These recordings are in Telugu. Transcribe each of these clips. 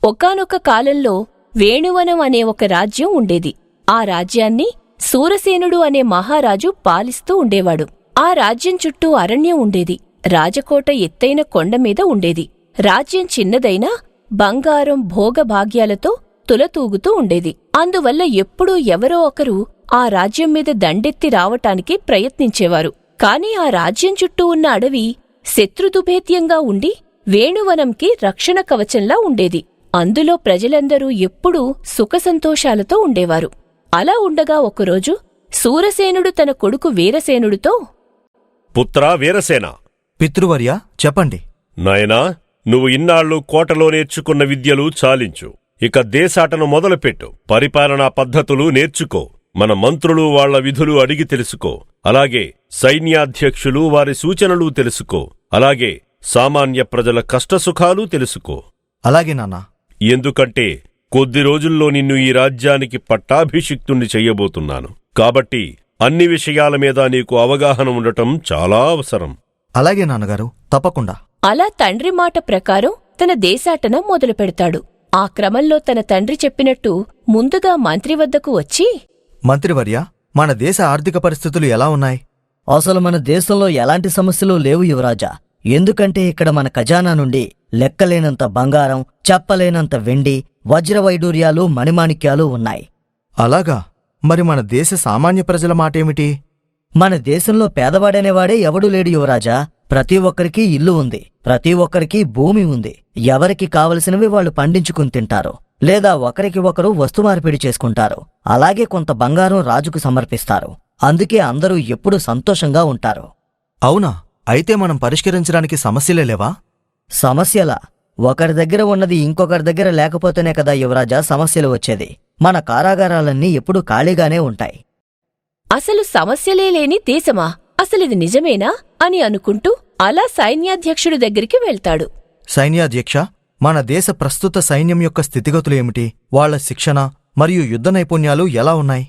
ఒకానొక కాలంలో వేణువనం అనే ఒక రాజ్యం ఉండేది. ఆ రాజ్యాన్ని సూరసేనుడు అనే మహారాజు పాలిస్తూ ఉండేవాడు. ఆ రాజ్యం చుట్టూ అరణ్యం ఉండేది. రాజకోట ఎత్తైన కొండమీద ఉండేది. రాజ్యం చిన్నదైనా బంగారం భోగభాగ్యాలతో తులతూగుతూ ఉండేది. అందువల్ల ఎప్పుడూ ఎవరో ఒకరు ఆ రాజ్యం మీద దండెత్తి రావటానికి ప్రయత్నించేవారు. కాని ఆ రాజ్యం చుట్టూ ఉన్న అడవి శత్రుదుభేద్యంగా ఉండి వేణువనంకి రక్షణ కవచంలా ఉండేది. అందులో ప్రజలందరూ ఎప్పుడూ సుఖసంతోషాలతో ఉండేవారు. అలా ఉండగా ఒకరోజు సూరసేనుడు తన కొడుకు వీరసేనుడితో, పుత్రా వీరసేన, పితృవర్య, చెప్పండి. నాయనా, నువ్వు ఇన్నాళ్లు కోటలో నేర్చుకున్న విద్యలు చాలించు. ఇక దేశాటను మొదలుపెట్టు. పరిపాలనా పద్ధతులు నేర్చుకో. మన మంత్రులు వాళ్ల విధులు అడిగి తెలుసుకో. అలాగే సైన్యాధ్యక్షులు వారి సూచనలు తెలుసుకో. అలాగే సామాన్య ప్రజల కష్టసుఖాలు తెలుసుకో. అలాగే నాన్నా. ఎందుకంటే కొద్ది రోజుల్లో నిన్ను ఈ రాజ్యానికి పట్టాభిషిక్తుణ్ణి చెయ్యబోతున్నాను. కాబట్టి అన్ని విషయాల మీద నీకు అవగాహన ఉండటం చాలా అవసరం. అలాగే నాన్నగారు, తప్పకుండా. అలా తండ్రి మాట ప్రకారం తన దేశాటన మొదలుపెడతాడు. ఆ క్రమంలో తన తండ్రి చెప్పినట్టు ముందుగా మంత్రి వద్దకు వచ్చి, మంత్రివర్య, మన దేశ ఆర్థిక పరిస్థితులు ఎలా ఉన్నాయి? అసలు మన దేశంలో ఎలాంటి సమస్యలు లేవు యువరాజా. ఎందుకంటే ఇక్కడ మన ఖజానా నుండి లెక్కలేనంత బంగారం, చెప్పలేనంత వెండి, వజ్రవైడూర్యాలు, మణిమాణిక్యాలు ఉన్నాయి. అలాగా? మరి మన దేశ సామాన్య ప్రజల మాటేమిటి? మన దేశంలో పేదవాడనేవాడే ఎవడూ లేడు యువరాజా. ప్రతి ఒక్కరికీ ఇల్లు ఉంది, ప్రతి ఒక్కరికీ భూమి ఉంది. ఎవరికి కావలసినవి వాళ్ళు పండించుకుని తింటారు, లేదా ఒకరికి ఒకరు వస్తుమార్పిడి చేసుకుంటారు. అలాగే కొంత బంగారం రాజుకు సమర్పిస్తారు. అందుకే అందరూ ఎప్పుడూ సంతోషంగా ఉంటారు. అవునా? అయితే మనం పరిష్కరించడానికి సమస్యలే లేవా? సమస్యలా? ఒకరి దగ్గర ఉన్నది ఇంకొకరి దగ్గర లేకపోతేనే కదా యువరాజా సమస్యలు వచ్చేది. మన కారాగారాలన్నీ ఎప్పుడూ ఖాళీగానే ఉంటాయి. అసలు సమస్యలే లేని దేశమా? అసలిది నిజమేనా అని అనుకుంటూ అలా సైన్యాధ్యక్షుడి దగ్గరికి వెళ్తాడు. సైన్యాధ్యక్ష, మన దేశ ప్రస్తుత సైన్యం యొక్క స్థితిగతులు ఏమిటి? వాళ్ల శిక్షణ మరియు యుద్ధ నైపుణ్యాలు ఎలా ఉన్నాయి?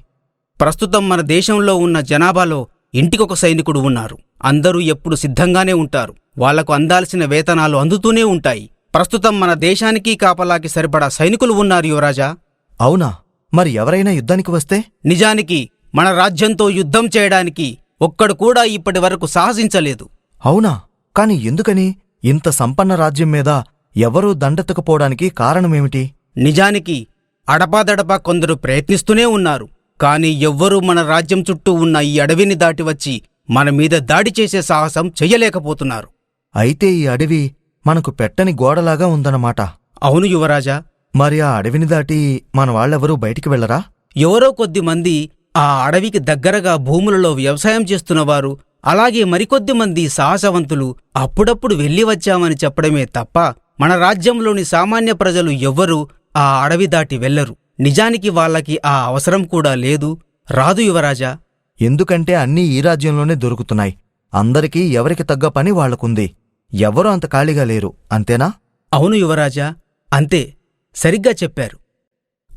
ప్రస్తుతం మన దేశంలో ఉన్న జనాభాలో ఇంటికొక సైనికుడు ఉన్నారు. అందరూ ఎప్పుడు సిద్ధంగానే ఉంటారు. వాళ్లకు అందాల్సిన వేతనాలు అందుతూనే ఉంటాయి. ప్రస్తుతం మన దేశానికి కాపలాకి సరిపడా సైనికులు ఉన్నారు యువరాజా. అవునా? మరి ఎవరైనా యుద్ధానికి వస్తే? నిజానికి మన రాజ్యంతో యుద్ధం చేయడానికి ఒక్కడు కూడా ఇప్పటి వరకు సాహసించలేదు. అవునా? కాని ఎందుకని? ఇంత సంపన్న రాజ్యం మీద ఎవరూ దండెత్తకపోవడానికి కారణమేమిటి? నిజానికి అడపాదడపా కొందరు ప్రయత్నిస్తూనే ఉన్నారు. కాని ఎవ్వరూ మన రాజ్యం చుట్టూ ఉన్న ఈ అడవిని దాటివచ్చి మన మీద దాడి చేసే సాహసం చెయ్యలేకపోతున్నారు. అయితే ఈ అడవి మనకు పెట్టని గోడలాగా ఉందన్నమాట. అవును యువరాజా. మరి ఆ అడవిని దాటి మన వాళ్ళెవరూ బయటికి వెళ్లరా? ఎవరో కొద్దిమంది ఆ అడవికి దగ్గరగా భూములలో వ్యవసాయం చేస్తున్నవారు, అలాగే మరికొద్దిమంది సాహసవంతులు అప్పుడప్పుడు వెళ్ళి వచ్చామని చెప్పడమే తప్ప మన రాజ్యంలోని సామాన్య ప్రజలు ఎవ్వరూ ఆ అడవి దాటి వెళ్లరు. నిజానికి వాళ్లకి ఆ అవసరం కూడా లేదు, రాదు యువరాజా. ఎందుకంటే అన్నీ ఈ రాజ్యంలోనే దొరుకుతున్నాయి. అందరికీ ఎవరికి తగ్గ పని వాళ్లకుంది. ఎవరూ అంత ఖాళీగా లేరు, అంతేనా? అవును యువరాజా, అంతే. సరిగ్గా చెప్పారు.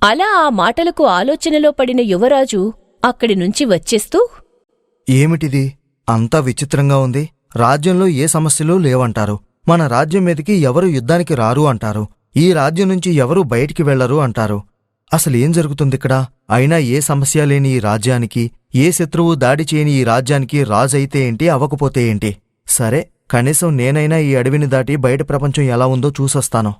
అలా ఆ మాటలకు ఆలోచనలో పడిన యువరాజు అక్కడి నుంచి వచ్చేస్తూ, ఏమిటిది? అంతా విచిత్రంగా ఉంది. రాజ్యంలో ఏ సమస్యలు లేవంటారు. మన రాజ్యం మీదకి ఎవరు యుద్ధానికి రారు అంటారు. ఈ రాజ్యం నుంచి ఎవరూ బయటికి వెళ్లరు అంటారు. అసలేం జరుగుతుందిక్కడ? అయినా ఏ సమస్య లేని ఈ రాజ్యానికి, ఏ శత్రువు దాడి చేయని ఈ రాజ్యానికి రాజైతే ఏంటి, అవ్వకపోతే ఏంటి? సరే, కనీసం నేనైనా ఈ అడవిని దాటి బయట ప్రపంచం ఎలా ఉందో చూసొస్తాను.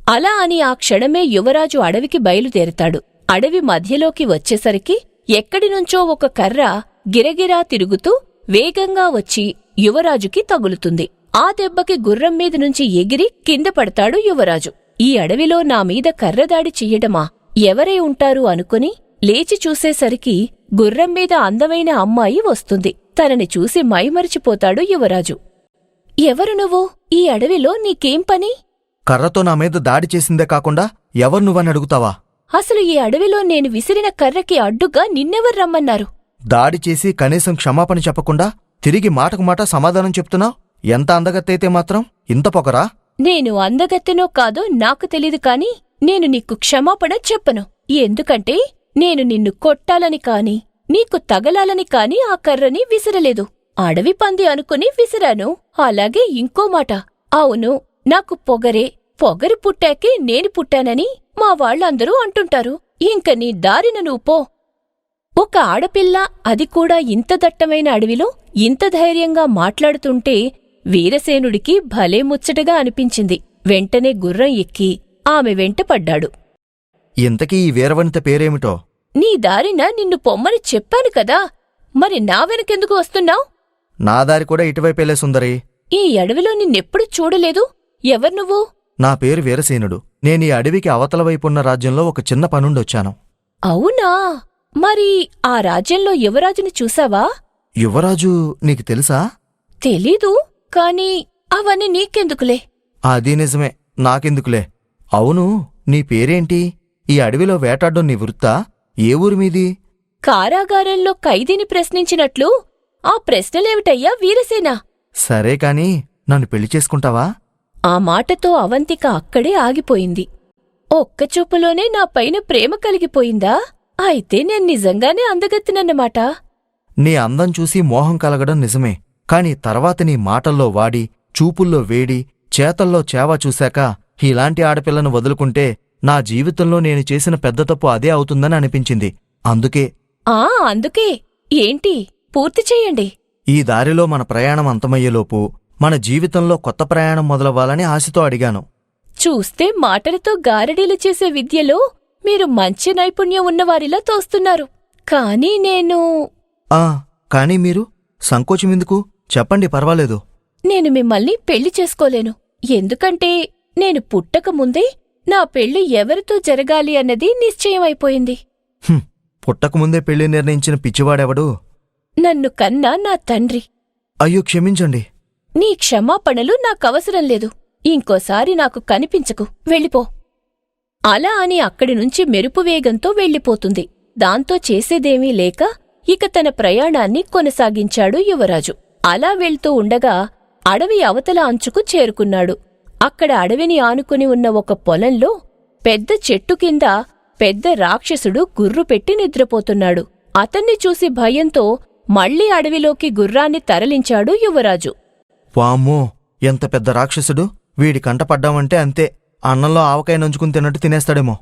అలా అని ఆ క్షణమే యువరాజు అడవికి బయలుదేరతాడు. అడవి మధ్యలోకి వచ్చేసరికి ఎక్కడినుంచో ఒక కర్ర గిరగిరా తిరుగుతూ వేగంగా వచ్చి యువరాజుకి తగులుతుంది. ఆ దెబ్బకి గుర్రం మీద నుంచి ఎగిరి కింద పడతాడు యువరాజు. ఈ అడవిలో నా మీద కర్రదాడి చెయ్యడమా? ఎవరై ఉంటారు అనుకుని లేచి చూసేసరికి గుర్రం మీద అందమైన అమ్మాయి వస్తుంది. తనని చూసి మైమరిచిపోతాడు యువరాజు. ఎవరు నువ్వు? ఈ అడవిలో నీకేం పని? కర్రతో నా మీద దాడి చేసిందే కాకుండా ఎవరు నువ్వని అడుగుతావా? అసలు ఈ అడవిలో నేను విసిరిన కర్రకి అడ్డుగా నిన్నెవరు రమ్మన్నారు? దాడి చేసి కనీసం క్షమాపణ చెప్పకుండా తిరిగి మాటకు మాట సమాధానం చెప్తున్నావు. ఎంత అందగత్తైతే మాత్రం ఇంత పొగరా? నేను అందగత్తెనో కాదో నాకు తెలీదు కాని నేను నీకు క్షమాపణ చెప్పను. ఎందుకంటే నేను నిన్ను కొట్టాలని కాని నీకు తగలాలని కాని ఆ కర్రని విసిరలేదు. అడవి పంది అనుకుని విసిరాను. అలాగే ఇంకో మాట, అవును, నాకు పొగరే, పొగరు పుట్టాకే నేను పుట్టానని మా వాళ్ళందరూ అంటుంటారు. ఇంక నీ దారిన నువ్వు పో. ఒక ఆడపిల్ల, అది కూడా ఇంత దట్టమైన అడవిలో ఇంత ధైర్యంగా మాట్లాడుతుంటే వీరసేనుడికి భలే ముచ్చటగా అనిపించింది. వెంటనే గుర్రం ఎక్కి ఆమె వెంట పడ్డాడు. ఇంతకీ ఈ వీరవనిత పేరేమిటో? నీ దారిన నిన్ను పొమ్మని చెప్పాను కదా, మరి నా వెనకెందుకు వస్తున్నావ్? నా దారి కూడా ఇటువైపేలే సుందరి. ఈ అడవిలో నిన్నెప్పుడు చూడలేదు. ఎవరు నువ్వు? నా పేరు వీరసేనుడు. నేనీ అడవికి అవతల వైపున్న రాజ్యంలో ఒక చిన్న పనుండొచ్చాను. అవునా? మరి ఆ రాజ్యంలో యువరాజుని చూసావా? యువరాజు నీకు తెలుసా? తెలీదు, కాని అవన్నీ నీకెందుకులే. అది నిజమే, నాకెందుకులే. అవును, నీ పేరేంటి? ఈ అడవిలో వేటాడ్డం నీ వృత్తా? ఏ ఊరి మీది? కారాగారంలో ఖైదీని ప్రశ్నించినట్లు ఆ ప్రశ్నలేమిటయ్యా వీరసేన? సరే కాని నన్ను పెళ్లి చేసుకుంటావా? ఆ మాటతో అవంతిక అక్కడే ఆగిపోయింది. ఒక్కచూపులోనే నా పైన ప్రేమ కలిగిపోయిందా? అయితే నేను నిజంగానే అందగత్తినన్నమాట. నీ అందం చూసి మోహం కలగడం నిజమే, కాని తర్వాత నీ మాటల్లో వాడి, చూపుల్లో వేడి, చేతల్లో చేవ చూశాక ఇలాంటి ఆడపిల్లను వదులుకుంటే నా జీవితంలో నేను చేసిన పెద్ద తప్పు అదే అవుతుందని అనిపించింది. అందుకే అందుకే ఏంటి? పూర్తి చెయ్యండి. ఈ దారిలో మన ప్రయాణం అంతమయ్యేలోపు మన జీవితంలో కొత్త ప్రయాణం మొదలవ్వాలని ఆశతో అడిగాను. చూస్తే మాటలతో గారడీలు చేసే విద్యలో మీరు మంచి నైపుణ్యం ఉన్నవారిలా తోస్తున్నారు. కానీ నేను కాని మీరు సంకోచమెందుకు? చెప్పండి, పర్వాలేదు. నేను మిమ్మల్ని పెళ్లి చేసుకోలేను. ఎందుకంటే నేను పుట్టకముందే నా పెళ్లి ఎవరితో జరగాలి అన్నది నిశ్చయమైపోయింది. పుట్టకముందే పెళ్లి నిర్ణయించిన పిచ్చివాడెవడు? నన్ను కన్నా నా తండ్రి. అయ్యో, క్షమించండి. నీ క్షమాపణలు నాకవసరం లేదు. ఇంకోసారి నాకు కనిపించకు, వెళ్ళిపో. అలా అని అక్కడినుంచి మెరుపు వేగంతో వెళ్ళిపోతుంది. దాంతో చేసేదేమీ లేక ఇక తన ప్రయాణాన్ని కొనసాగించాడు యువరాజు. అలా వెళ్తూ ఉండగా అడవి అవతల అంచుకు చేరుకున్నాడు. అక్కడ అడవిని ఆనుకుని ఉన్న ఒక పొలంలో పెద్ద చెట్టు కింద పెద్ద రాక్షసుడు గుర్రు పెట్టి నిద్రపోతున్నాడు. అతన్ని చూసి భయంతో మళ్లీ అడవిలోకి గుర్రాన్ని తరలించాడు యువరాజు. వామ్మో, ఎంత పెద్ద రాక్షసుడు! వీడి కంటపడ్డామంటే అంతే, అన్నంలో ఆవకాయ నంచుకుని తిన్నట్టు తినేస్తాడేమో.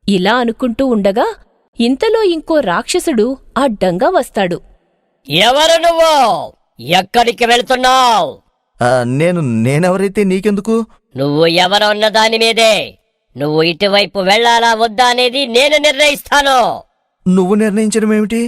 ఇలా అనుకుంటూ ఉండగా ఇంతలో ఇంకో రాక్షసుడు అడ్డంగా వస్తాడు. ఎవరు నువ్వు? ఎక్కడికి వెళ్తున్నావు? నేనెవరైతే నీకెందుకు? నువ్వు ఎవరు అన్న దాని మీదే. నువ్వు ఇటువైపు వెళ్లాలా వద్దా అనేది నేను నిర్ణయిస్తాను. నువ్వు నిర్ణయించడమేమిటి?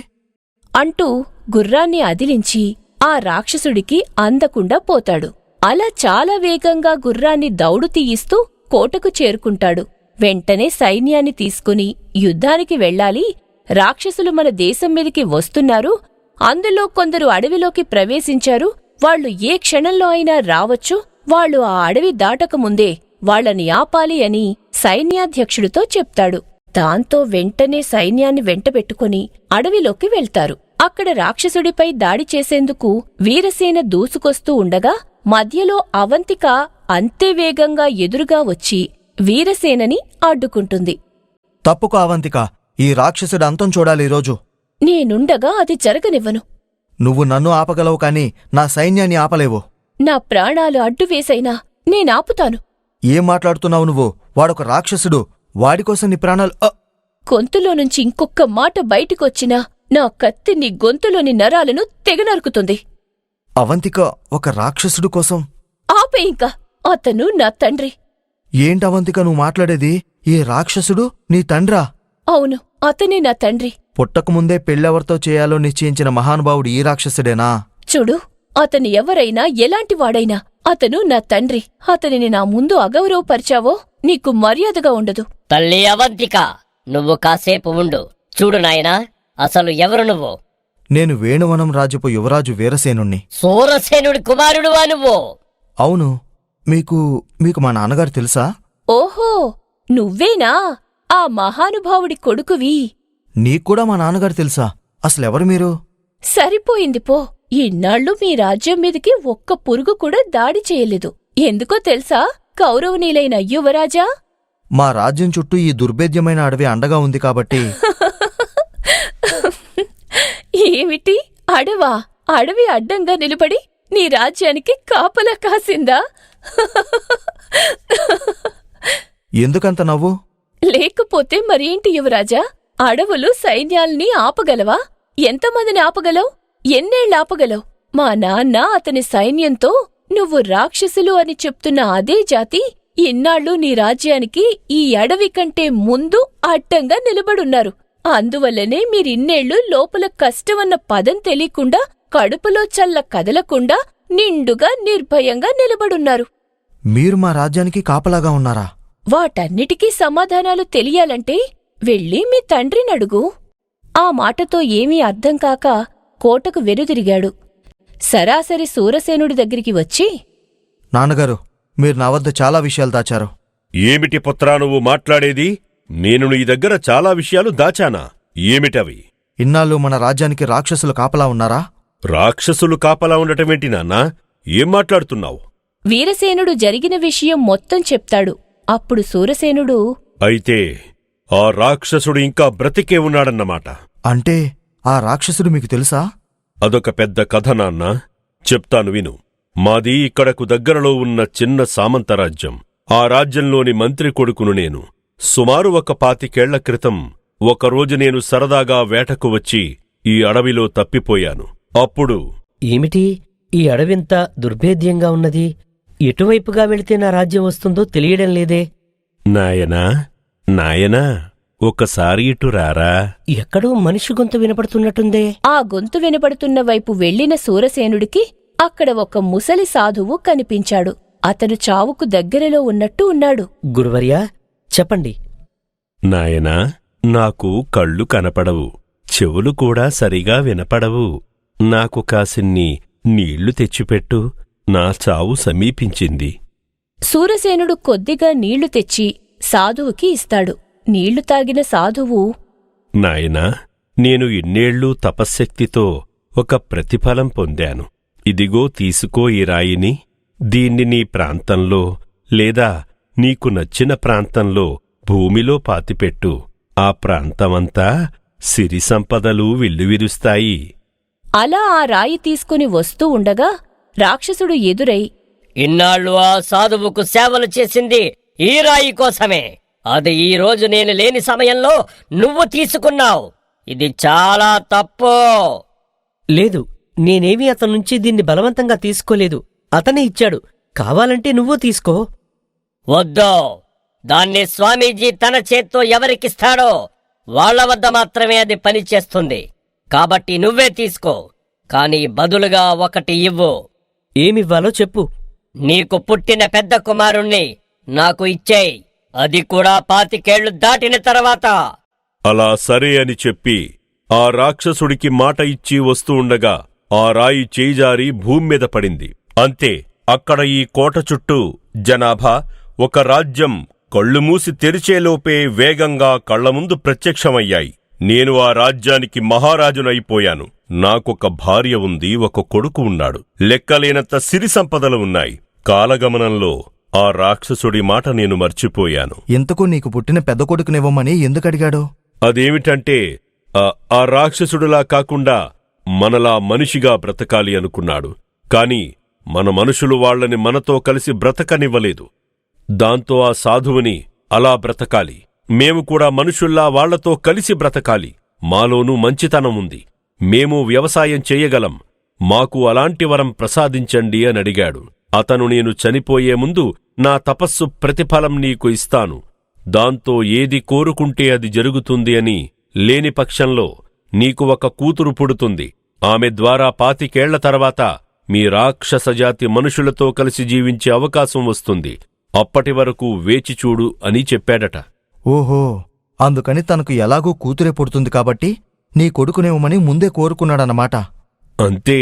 అంటూ గుర్రాన్ని అదిలించి ఆ రాక్షసుడికి అందకుండా పోతాడు. అలా చాలా వేగంగా గుర్రాన్ని దౌడు తీయిస్తూ కోటకు చేరుకుంటాడు. వెంటనే సైన్యాన్ని తీసుకుని యుద్ధానికి వెళ్ళాలి. రాక్షసులు మన దేశం మీదికి వస్తున్నారు. అందులో కొందరు అడవిలోకి ప్రవేశించారు. వాళ్లు ఏ క్షణంలో అయినా రావచ్చు. వాళ్లు ఆ అడవి దాటకముందే వాళ్లని ఆపాలి అని సైన్యాధ్యక్షుడితో చెప్తాడు. దాంతో వెంటనే సైన్యాన్ని వెంటబెట్టుకుని అడవిలోకి వెళ్తారు. అక్కడ రాక్షసుడిపై దాడి చేసేందుకు వీరసేన దూసుకొస్తూ ఉండగా మధ్యలో అవంతిక అంతే వేగంగా ఎదురుగా వచ్చి వీరసేనని అడ్డుకుంటుంది. తప్పుకో అవంతిక, ఈ రాక్షసుడి అంతం చూడాలి ఈరోజు. నేనుండగా అది జరగనివ్వను. నువ్వు నన్ను ఆపగలవు కాని నా సైన్యాన్ని ఆపలేవు. నా ప్రాణాలు అడ్డువేసైనా నేనాపుతాను. ఏం మాట్లాడుతున్నావు నువ్వు? వాడొక రాక్షసుడు. వాడికోసం నీ ప్రాణాలు గొంతులో నుంచి ఇంకొక్క మాట బయటికొచ్చినా నా కత్తి నీ గొంతులోని నరాలను తెగనరుకుతుంది. అవంతిక, ఒక రాక్షసుడు కోసం? ఆపే ఇంకా. అతను నా తండ్రి. ఏంటవంతిక నువ్వు మాట్లాడేది? ఈ రాక్షసుడు నీ తండ్రా? అవును, అతనే నా తండ్రి. పుట్టకముందే పెళ్ళెవరితో చేయాలో నిశ్చయించిన మహానుభావుడు ఈ రాక్షసుడేనా? చూడు, అతను ఎవరైనా ఎలాంటివాడైనా అతను నా తండ్రి. అతనిని నా ముందు అగౌరవపరిచావో నీకు మర్యాదగా ఉండదు. తల్లి అవంతిక, నువ్వు కాసేపు ఉండు. చూడు నాయనా, అసలు ఎవరు నువ్వు? నేను వేణువనం రాజుపు యువరాజు వీరసేనుణ్ణి. సూరసేనుడి కుమారుడువా నువ్వు? అవును. మీకు మా నాన్నగారు తెలుసా? ఓహో, నువ్వేనా ఆ మహానుభావుడి కొడుకువి? నీక్కూడా మా నాన్నగారు తెలుసా? అసలెవరు మీరు? సరిపోయింది పో. ఇన్నాళ్ళు మీ రాజ్యం మీదికి ఒక్క పురుగు కూడా దాడి చేయలేదు. ఎందుకో తెలుసా గౌరవనీయులైన యువరాజా? మా రాజ్యం చుట్టూ ఈ దుర్భేద్యమైన అడవి అండగా ఉంది కాబట్టి. ఏమిటి అడవా? అడవి అడ్డంగా నిలబడి నీ రాజ్యానికి కాపలా కాసిందా? ఎందుకంత నవ్వు? లేకపోతే మరేంటి యువరాజా? అడవులు సైన్యాల్ని ఆపగలవా? ఎంతమందిని ఆపగలవు? ఎన్నేళ్లాపగలవు? మా నాన్న అతని సైన్యంతో నువ్వు రాక్షసులు అని చెప్తున్న అదే జాతి ఇన్నాళ్ళు నీ రాజ్యానికి ఈ అడవి కంటే ముందు అడ్డంగా నిలబడున్నారు. అందువల్లనే మీరిన్నేళ్లు లోపల కష్టమన్న పదం తెలియకుండా, కడుపులో చల్ల కదలకుండా నిండుగా నిర్భయంగా నిలబడున్నారు. మీరు మా రాజ్యానికి కాపలాగా ఉన్నారా? వాటన్నిటికీ సమాధానాలు తెలియాలంటే వెళ్ళి మీ తండ్రినడుగు. ఆ మాటతో ఏమీ అర్థంకాక కోటకు వెనుదిరిగాడు. సరాసరి సూరసేనుడి దగ్గరికి వచ్చి, నాన్నగారు, మీరు నా వద్ద చాలా విషయాలు దాచారు. ఏమిటి పుత్రా నువ్వు మాట్లాడేది? నేను నీ దగ్గర చాలా విషయాలు దాచానా? ఏమిటవి? ఇన్నాళ్ళు మన రాజ్యానికి రాక్షసులు కాపలా ఉన్నారా? రాక్షసులు కాపలా ఉండటమేంటి నాన్నా? ఏం మాట్లాడుతున్నావు? వీరసేనుడు జరిగిన విషయం మొత్తం చెప్తాడు. అప్పుడు సూరసేనుడు, అయితే ఆ రాక్షసుడు ఇంకా బ్రతికే ఉన్నాడన్నమాట. అంటే ఆ రాక్షసుడు మీకు తెలుసా? అదొక పెద్ద కథ నాన్నా, చెప్తాను విను. మాది ఇక్కడకు దగ్గరలో ఉన్న చిన్న సామంతరాజ్యం. ఆ రాజ్యంలోని మంత్రి కొడుకును నేను. సుమారు 25 క్రితం ఒకరోజు నేను సరదాగా వేటకు వచ్చి ఈ అడవిలో తప్పిపోయాను. అప్పుడు ఏమిటి ఈ అడవింత దుర్భేద్యంగా ఉన్నది? ఎటువైపుగా వెళితే నా రాజ్యం వస్తుందో తెలియడం లేదే. నాయనా, నాయనా, ఒకసారి ఇటు రారా. ఎక్కడో మనిషి గొంతు వినపడుతున్నట్టుందే. ఆ గొంతు వినపడుతున్న వైపు వెళ్లిన సూరసేనుడికి అక్కడ ఒక ముసలి సాధువు కనిపించాడు. అతను చావుకు దగ్గరలో ఉన్నట్టు ఉన్నాడు. గురువర్యా, చెప్పండి. నాయనా, నాకు కళ్ళు కనపడవు, చెవులు కూడా సరిగా వినపడవు. నాకు కాసిన్ని నీళ్లు తెచ్చిపెట్టు, నా చావు సమీపించింది. సూరసేనుడు కొద్దిగా నీళ్లు తెచ్చి సాధువుకి ఇస్తాడు. నీళ్లు తాగిన సాధువు, నాయనా, నేను ఇన్నేళ్లు తపశ్శక్తితో ఒక ప్రతిఫలం పొందాను. ఇదిగో తీసుకో ఈ రాయిని. దీన్ని నీ ప్రాంతంలో లేదా నీకు నచ్చిన ప్రాంతంలో భూమిలో పాతిపెట్టు. ఆ ప్రాంతమంతా సిరి సంపదలు విల్లువిరుస్తాయి. అలా ఆ రాయి తీసుకుని వస్తూ ఉండగా రాక్షసుడు ఎదురై, ఇన్నాళ్ళు ఆ సాధువుకు సేవలు చేసింది ఈ రాయి కోసమే. అది ఈ రోజు నేను లేని సమయంలో నువ్వు తీసుకున్నావు. ఇది చాలా తప్పు. లేదు, నేనేమీ అతనుంచి దీన్ని బలవంతంగా తీసుకోలేదు. అతనే ఇచ్చాడు. కావాలంటే నువ్వు తీసుకో. వద్దు, దాన్ని స్వామీజీ తన చేత్తో ఎవరికిస్తాడో వాళ్ల వద్ద మాత్రమే అది పనిచేస్తుంది. కాబట్టి నువ్వే తీసుకో, కాని బదులుగా ఒకటి ఇవ్వు. ఏమివ్వాలో చెప్పు. నీకు పుట్టిన పెద్ద కుమారుణ్ణి నాకు ఇచ్చేయ్. అది కూడా 25 దాటిన తర్వాత. అలా సరే అని చెప్పి ఆ రాక్షసుడికి మాట ఇచ్చి వస్తూ ఉండగా ఆ రాయి చేయిజారి భూమ్మీద పడింది. అంతే, అక్కడ ఈ కోట చుట్టూ జనాభా, ఒక రాజ్యం కళ్ళు మూసి తెరిచేలోపే వేగంగా కళ్లముందు ప్రత్యక్షమయ్యాయి. నేను ఆ రాజ్యానికి మహారాజునైపోయాను. నాకొక భార్య ఉంది, ఒక కొడుకు ఉన్నాడు. లెక్కలేనంత సిరి సంపదలు ఉన్నాయి. కాలగమనంలో ఆ రాక్షసుడి మాట నేను మర్చిపోయాను. ఇంతకు నీకు పుట్టిన పెద్ద కొడుకునివ్వమని ఎందుకడిగాడు? అదేమిటంటే ఆ రాక్షసుడిలా కాకుండా మనలా మనిషిగా బ్రతకాలి అనుకున్నాడు. కాని మన మనుషులు వాళ్లని మనతో కలిసి బ్రతకనివ్వలేదు. దాంతో ఆ సాధువుని అలా బ్రతకాలి, మేము కూడా మనుషుల్లా వాళ్లతో కలిసి బ్రతకాలి. మాలోనూ మంచితనం ఉంది, మేము వ్యవసాయం చెయ్యగలం, మాకు అలాంటి వరం ప్రసాదించండి అని అడిగాడు. అతను నేను చనిపోయే ముందు నా తపస్సు ప్రతిఫలం నీకు ఇస్తాను, దాంతో ఏది కోరుకుంటే అది జరుగుతుంది అని, లేని పక్షంలో నీకు ఒక కూతురు పుడుతుంది. ఆమె ద్వారా 25 ఏళ్ల తర్వాత మీ రాక్షసజాతి మనుషులతో కలిసి జీవించే అవకాశం వస్తుంది. అప్పటి వరకు వేచిచూడు అని చెప్పాడట. ఓహో, అందుకని తనకు ఎలాగూ కూతురే పుడుతుంది కాబట్టి నీ కొడుకునేమని ముందే కోరుకున్నాడన్నమాట. అంతే,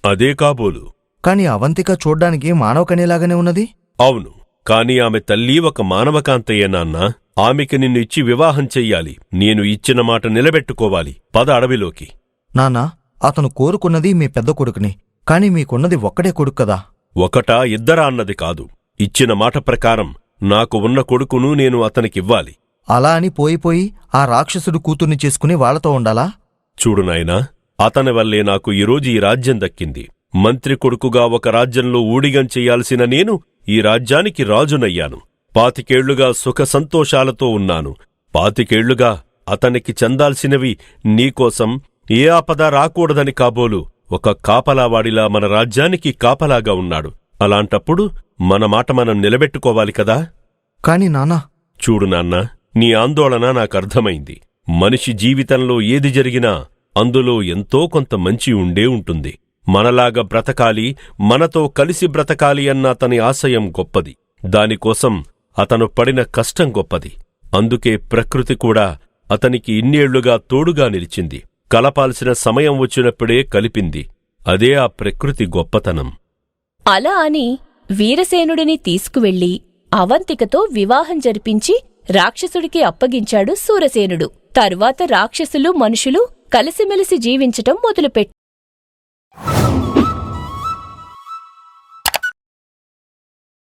అదే కాబోలు. కాని అవంతిక చూడ్డానికి మానవకనేలాగానే ఉన్నది. అవును, కాని ఆమె తల్లి ఒక మానవకాంతయ్య నాన్నా. ఆమెకి నిన్ను ఇచ్చి వివాహం చెయ్యాలి. నేను ఇచ్చిన మాట నిలబెట్టుకోవాలి. పద అడవిలోకి. నాన్నా, అతను కోరుకున్నది మీ పెద్ద కొడుకుని, కాని మీకున్నది ఒక్కడే కొడుకు కదా. ఒకటా ఇద్దరా అన్నది కాదు. ఇచ్చిన మాట ప్రకారం నాకు ఉన్న కొడుకును నేను అతనికివ్వాలి. అలా అని పోయిపోయి ఆ రాక్షసుడు కూతుర్ని చేసుకుని వాళ్లతో ఉండాలా? చూడు నాయనా, అతని వల్లే నాకు ఈరోజు ఈ రాజ్యం దక్కింది. మంత్రి కొడుకుగా ఒక రాజ్యంలో ఊడిగం చెయ్యాల్సిన నేను ఈ రాజ్యానికి రాజునయ్యాను. పాతికేళ్లుగా సుఖ సంతోషాలతో ఉన్నాను. పాతికేళ్లుగా అతనికి చెందాల్సినవి నీకోసం ఏ ఆపద రాకూడదని కాబోలు ఒక కాపలావాడిలా మన రాజ్యానికి కాపలాగా ఉన్నాడు. అలాంటప్పుడు మన మాట మనం నిలబెట్టుకోవాలి కదా. కాని నాన్నా, చూడు నాన్నా, నీ ఆందోళన నాకర్థమైంది. మనిషి జీవితంలో ఏది జరిగినా అందులో ఎంతో కొంత మంచి ఉండే ఉంటుంది. మనలాగా బ్రతకాలి, మనతో కలిసి బ్రతకాలి అన్న అతని ఆశయం గొప్పది. దానికోసం అతను పడిన కష్టం గొప్పది. అందుకే ప్రకృతి కూడా అతనికి ఇన్నేళ్లుగా తోడుగా నిలిచింది. కలపాల్సిన సమయం వచ్చినప్పుడే కలిపింది. అదే ఆ ప్రకృతి గొప్పతనం. అలా అని వీరసేనుడిని తీసుకువెళ్లి అవంతికతో వివాహం జరిపించి రాక్షసుడికి అప్పగించాడు సూరసేనుడు. తరువాత రాక్షసులు మనుషులు కలిసిమెలిసి జీవించటం మొదలుపెట్టారు.